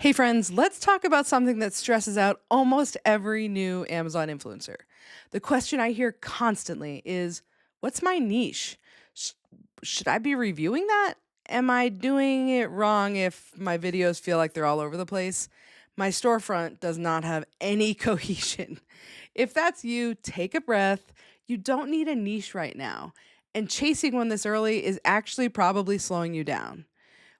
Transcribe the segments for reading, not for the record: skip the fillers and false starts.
Hey friends, let's talk about something that stresses out almost every new Amazon influencer. The question I hear constantly is, what's my niche? Sh- should I be reviewing that? Am I doing it wrong if my videos feel like they're all over the place? My storefront does not have any cohesion. If that's you, take a breath. You don't need a niche right now. And chasing one this early is actually probably slowing you down.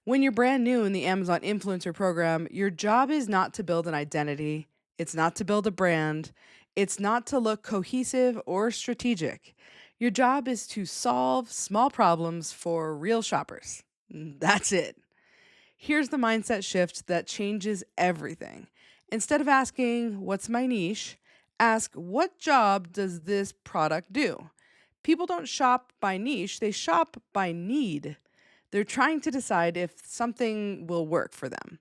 When you're brand new in the Amazon influencer program, your job is not to build an identity, it's not to build a brand, it's not to look cohesive or strategic. Your job is to solve small problems for real shoppers. That's it. Here's the mindset shift that changes everything. Instead of asking, what's my niche? Ask, what job does this product do? People don't shop by niche, they shop by need. They're trying to decide if something will work for them,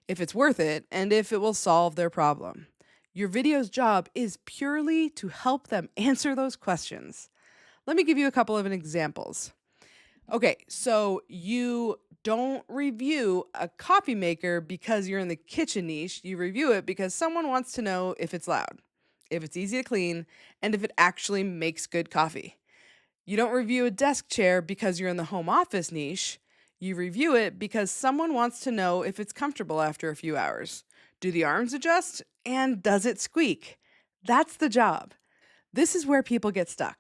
if it's worth it, and if it will solve their problem. Your video's job is purely to help them answer those questions. Let me give you a couple of examples. Okay, so you don't review a coffee maker because you're in the kitchen niche. You review it because someone wants to know if it's loud, if it's easy to clean, and if it actually makes good coffee. You don't review a desk chair because you're in the home office niche. You review it because someone wants to know if it's comfortable after a few hours. Do the arms adjust? And does it squeak? That's the job. This is where people get stuck.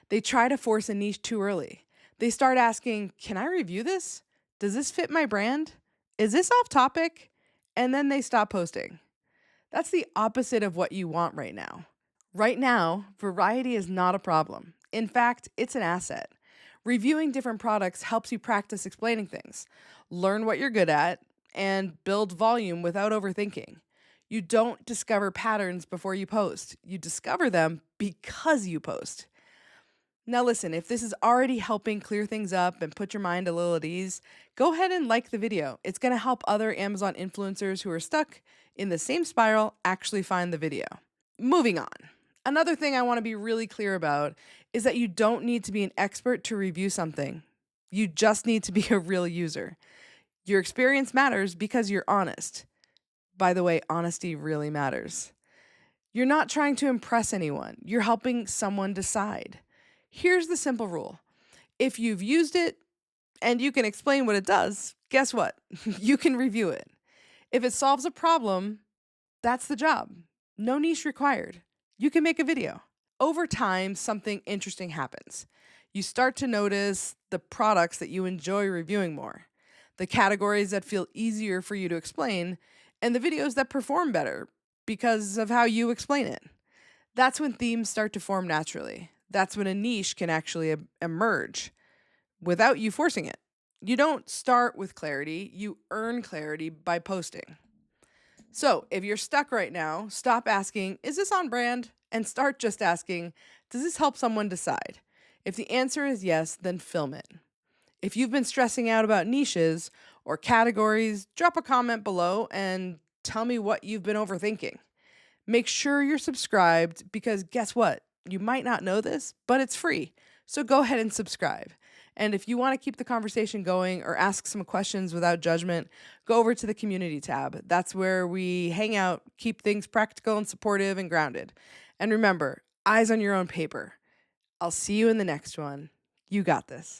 They try to force a niche too early. They start asking, can I review this? Does this fit my brand? Is this off topic? And then they stop posting. That's the opposite of what you want right now. Right now, variety is not a problem. In fact, it's an asset. Reviewing different products helps you practice explaining things, learn what you're good at, and build volume without overthinking. You don't discover patterns before you post, you discover them because you post. Now, listen, if this is already helping clear things up and put your mind a little at ease, go ahead and like the video. It's going to help other Amazon influencers who are stuck in the same spiral actually find the video. Moving on. Another thing I want to be really clear about is that you don't need to be an expert to review something. You just need to be a real user. Your experience matters because you're honest. By the way, honesty really matters. You're not trying to impress anyone, you're helping someone decide. Here's the simple rule: if you've used it and you can explain what it does, guess what? You can review it. If it solves a problem, that's the job. No niche required. You can make a video. Over time, something interesting happens. You start to notice the products that you enjoy reviewing more, the categories that feel easier for you to explain, and the videos that perform better because of how you explain it. That's when themes start to form naturally. That's when a niche can actually emerge without you forcing it. You don't start with clarity, you earn clarity by posting. So, if you're stuck right now, stop asking, is this on brand? And start just asking, does this help someone decide? If the answer is yes, then film it. If you've been stressing out about niches or categories, drop a comment below and tell me what you've been overthinking. Make sure you're subscribed because guess what? You might not know this, but it's free. So go ahead and subscribe. And if you want to keep the conversation going or ask some questions without judgment, go over to the community tab. That's where we hang out, keep things practical and supportive and grounded. And remember, eyes on your own paper. I'll see you in the next one. You got this.